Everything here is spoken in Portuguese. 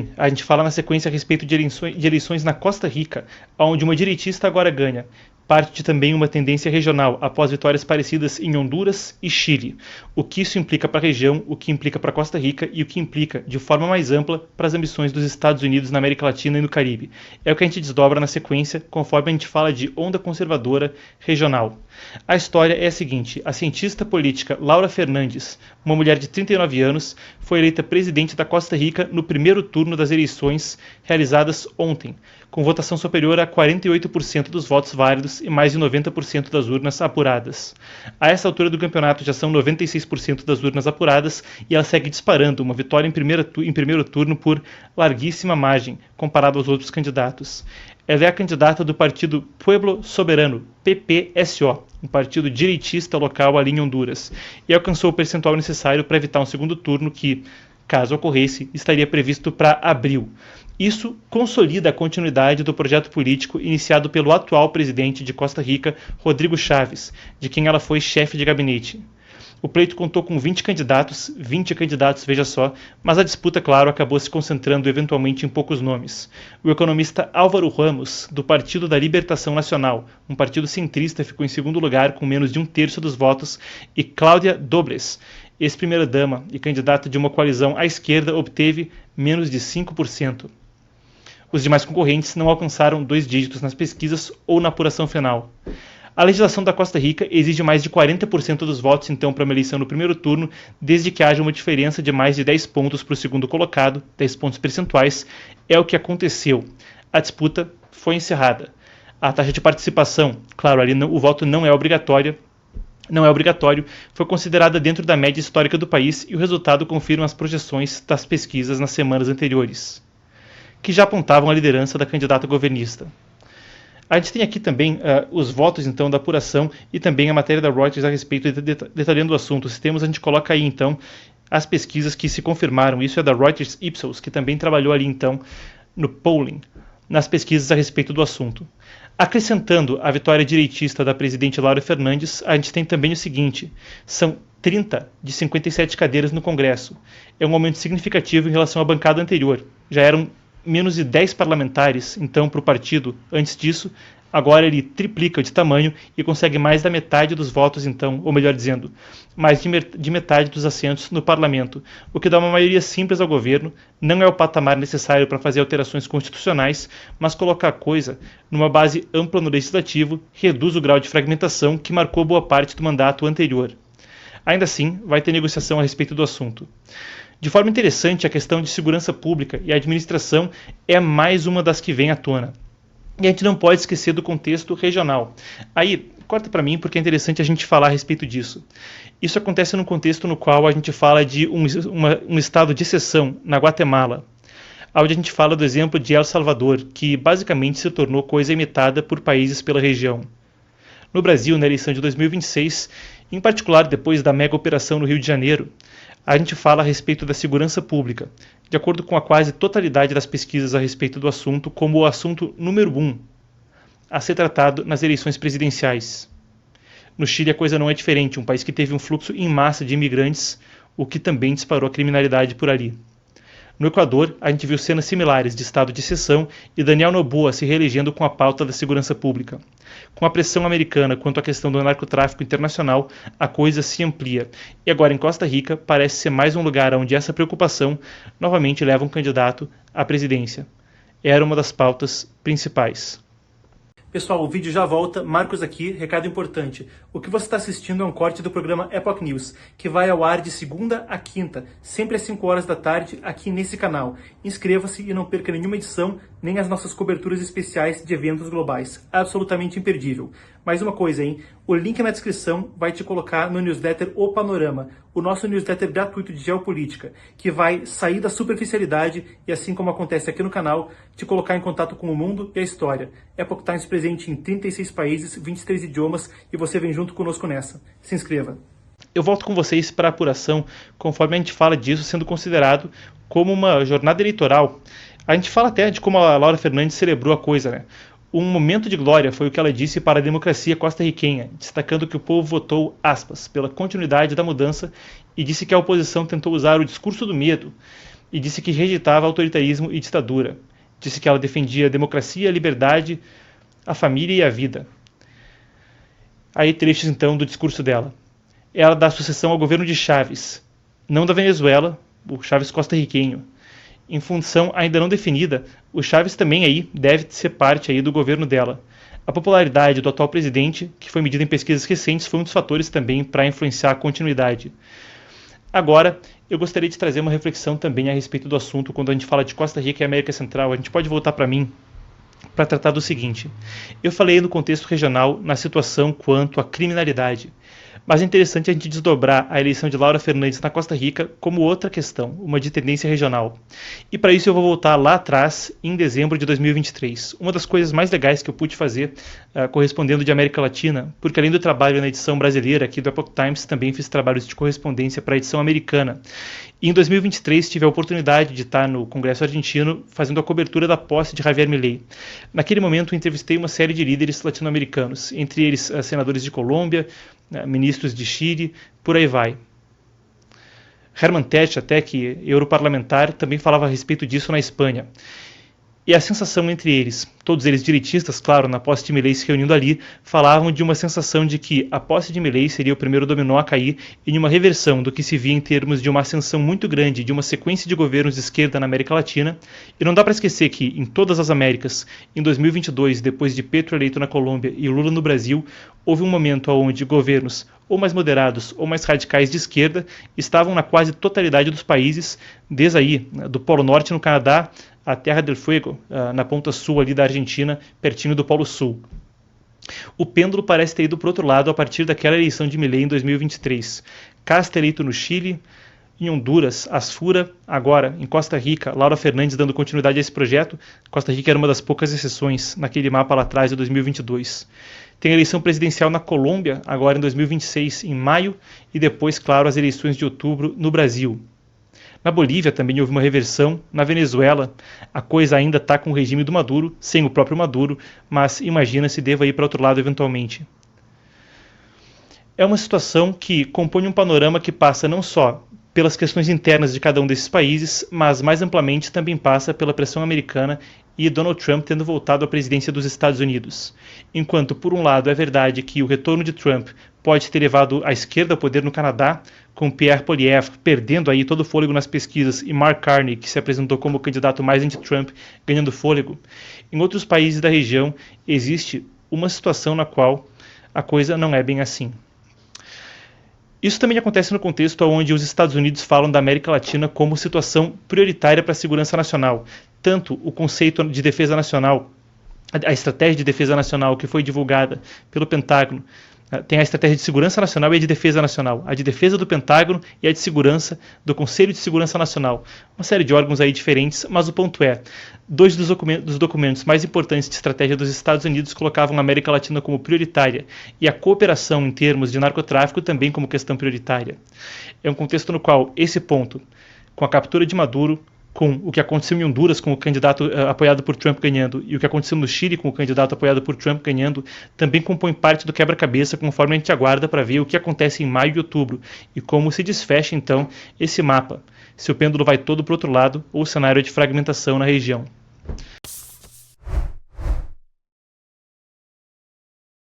também, a gente fala na sequência a respeito de eleições na Costa Rica, onde uma direitista agora ganha. Parte de também uma tendência regional, após vitórias parecidas em Honduras e Chile. O que isso implica para a região, o que implica para Costa Rica e o que implica, de forma mais ampla, para as ambições dos Estados Unidos na América Latina e no Caribe. É o que a gente desdobra na sequência, conforme a gente fala de onda conservadora regional. A história é a seguinte: a cientista política Laura Fernandes, uma mulher de 39 anos, foi eleita presidente da Costa Rica no primeiro turno das eleições realizadas ontem, com votação superior a 48% dos votos válidos e mais de 90% das urnas apuradas. A essa altura do campeonato já são 96% das urnas apuradas e ela segue disparando uma vitória em primeiro turno por larguíssima margem, comparado aos outros candidatos. Ela é a candidata do partido Pueblo Soberano, PPSO, um partido direitista local ali em Honduras, e alcançou o percentual necessário para evitar um segundo turno que, caso ocorresse, estaria previsto para abril. Isso consolida a continuidade do projeto político iniciado pelo atual presidente de Costa Rica, Rodrigo Chaves, de quem ela foi chefe de gabinete. O pleito contou com 20 candidatos, veja só, mas a disputa, claro, acabou se concentrando eventualmente em poucos nomes. O economista Álvaro Ramos, do Partido da Libertação Nacional, um partido centrista, ficou em segundo lugar com menos de um terço dos votos, e Cláudia Dobles, ex-primeira-dama e candidata de uma coalizão à esquerda, obteve menos de 5%. Os demais concorrentes não alcançaram 2 dígitos nas pesquisas ou na apuração final. A legislação da Costa Rica exige mais de 40% dos votos, então, para uma eleição no primeiro turno, desde que haja uma diferença de mais de 10 pontos para o segundo colocado, 10 pontos percentuais, é o que aconteceu. A disputa foi encerrada. A taxa de participação, claro, ali o voto não é obrigatório, foi considerada dentro da média histórica do país e o resultado confirma as projeções das pesquisas nas semanas anteriores, que já apontavam a liderança da candidata governista. A gente tem aqui também os votos, então, da apuração e também a matéria da Reuters a respeito, detalhando o assunto. Se temos, a gente coloca aí, então, as pesquisas que se confirmaram. Isso é da Reuters Ipsos, que também trabalhou ali, então, no polling, nas pesquisas a respeito do assunto. Acrescentando a vitória direitista da presidente Laura Fernandes, a gente tem também o seguinte: são 30 de 57 cadeiras no Congresso. É um aumento significativo em relação à bancada anterior. Já eram menos de 10 parlamentares, então, para o partido antes disso. Agora ele triplica de tamanho e consegue mais da metade dos votos, então, ou melhor dizendo, mais de metade dos assentos no parlamento, o que dá uma maioria simples ao governo. Não é o patamar necessário para fazer alterações constitucionais, mas colocar a coisa numa base ampla no legislativo reduz o grau de fragmentação que marcou boa parte do mandato anterior. Ainda assim, vai ter negociação a respeito do assunto. De forma interessante, a questão de segurança pública e administração é mais uma das que vem à tona. E a gente não pode esquecer do contexto regional. Aí, corta para mim, porque é interessante a gente falar a respeito disso. Isso acontece num contexto no qual a gente fala de um estado de exceção na Guatemala, onde a gente fala do exemplo de El Salvador, que basicamente se tornou coisa imitada por países pela região. No Brasil, na eleição de 2026, em particular depois da mega operação no Rio de Janeiro, a gente fala a respeito da segurança pública, de acordo com a quase totalidade das pesquisas a respeito do assunto, como o assunto número 1 a ser tratado nas eleições presidenciais. No Chile a coisa não é diferente, um país que teve um fluxo em massa de imigrantes, o que também disparou a criminalidade por ali. No Equador, a gente viu cenas similares de estado de exceção e Daniel Noboa se reelegendo com a pauta da segurança pública. Com a pressão americana quanto à questão do narcotráfico internacional, a coisa se amplia. E agora em Costa Rica parece ser mais um lugar onde essa preocupação novamente leva um candidato à presidência. Era uma das pautas principais. Pessoal, o vídeo já volta. Marcos aqui, recado importante. O que você está assistindo é um corte do programa Epoch News, que vai ao ar de segunda a quinta, sempre às 5 horas da tarde, aqui nesse canal. Inscreva-se e não perca nenhuma edição, nem as nossas coberturas especiais de eventos globais. Absolutamente imperdível. Mais uma coisa, hein? O link na descrição vai te colocar no newsletter O Panorama, o nosso newsletter gratuito de geopolítica, que vai sair da superficialidade e, assim como acontece aqui no canal, te colocar em contato com o mundo e a história. Epoch Times presente em 36 países, 23 idiomas, e você vem junto conosco nessa. Se inscreva. Eu volto com vocês para a apuração, conforme a gente fala disso sendo considerado como uma jornada eleitoral. A gente fala até de como a Laura Fernandes celebrou a coisa, né? Um momento de glória foi o que ela disse para a democracia costarriquenha, destacando que o povo votou, aspas, pela continuidade da mudança e disse que a oposição tentou usar o discurso do medo e disse que rejeitava autoritarismo e ditadura. Disse que ela defendia a democracia, a liberdade, a família e a vida. Aí trechos então do discurso dela. Ela dá sucessão ao governo de Chávez, não da Venezuela, o Chávez costarriquenho. Em função ainda não definida, o Chávez também aí deve ser parte aí do governo dela. A popularidade do atual presidente, que foi medida em pesquisas recentes, foi um dos fatores também para influenciar a continuidade. Agora, eu gostaria de trazer uma reflexão também a respeito do assunto. Quando a gente fala de Costa Rica e América Central, a gente pode voltar para mim para tratar do seguinte. Eu falei no contexto regional, na situação quanto à criminalidade. Mas é interessante a gente desdobrar a eleição de Laura Fernandes na Costa Rica como outra questão, uma de tendência regional. E para isso eu vou voltar lá atrás, em dezembro de 2023. Uma das coisas mais legais que eu pude fazer correspondendo de América Latina, porque além do trabalho na edição brasileira aqui do Epoch Times, também fiz trabalhos de correspondência para a edição americana. E em 2023 tive a oportunidade de estar no Congresso argentino fazendo a cobertura da posse de Javier Milei. Naquele momento entrevistei uma série de líderes latino-americanos, entre eles senadores de Colômbia, ministros de Chile, por aí vai. Herman Tertsch, até que europarlamentar, também falava a respeito disso na Espanha. E a sensação entre eles, todos eles direitistas, claro, na posse de Milei se reunindo ali, falavam de uma sensação de que a posse de Milei seria o primeiro dominó a cair e de uma reversão do que se via em termos de uma ascensão muito grande de uma sequência de governos de esquerda na América Latina. E não dá para esquecer que, em todas as Américas, em 2022, depois de Petro eleito na Colômbia e Lula no Brasil, houve um momento onde governos ou mais moderados ou mais radicais de esquerda estavam na quase totalidade dos países, desde aí, do Polo Norte no Canadá, a Terra del Fuego, na ponta sul ali da Argentina, pertinho do Polo Sul. O pêndulo parece ter ido para o outro lado a partir daquela eleição de Milei em 2023. Casta eleito no Chile, em Honduras, Asfura, agora em Costa Rica, Laura Fernandes dando continuidade a esse projeto. Costa Rica era uma das poucas exceções naquele mapa lá atrás de 2022. Tem a eleição presidencial na Colômbia, agora em 2026, em maio, e depois, claro, as eleições de outubro no Brasil. Na Bolívia também houve uma reversão. Na Venezuela, a coisa ainda está com o regime do Maduro, sem o próprio Maduro, mas imagina se deva ir para outro lado eventualmente. É uma situação que compõe um panorama que passa não só pelas questões internas de cada um desses países, mas mais amplamente também passa pela pressão americana e Donald Trump tendo voltado à presidência dos Estados Unidos. Enquanto, por um lado, é verdade que o retorno de Trump pode ter levado a esquerda ao poder no Canadá, com Pierre Poilievre perdendo aí todo o fôlego nas pesquisas e Mark Carney, que se apresentou como o candidato mais anti-Trump, ganhando fôlego. Em outros países da região existe uma situação na qual a coisa não é bem assim. Isso também acontece no contexto onde os Estados Unidos falam da América Latina como situação prioritária para a segurança nacional. Tanto o conceito de defesa nacional, a estratégia de defesa nacional que foi divulgada pelo Pentágono, tem a estratégia de segurança nacional e a de defesa nacional, a de defesa do Pentágono e a de segurança do Conselho de Segurança Nacional. Uma série de órgãos aí diferentes, mas o ponto é, dois dos documentos mais importantes de estratégia dos Estados Unidos colocavam a América Latina como prioritária e a cooperação em termos de narcotráfico também como questão prioritária. É um contexto no qual esse ponto, com a captura de Maduro, com o que aconteceu em Honduras com o candidato apoiado por Trump ganhando e o que aconteceu no Chile com o candidato apoiado por Trump ganhando, também compõe parte do quebra-cabeça conforme a gente aguarda para ver o que acontece em maio e outubro e como se desfecha então esse mapa, se o pêndulo vai todo para o outro lado ou o cenário é de fragmentação na região.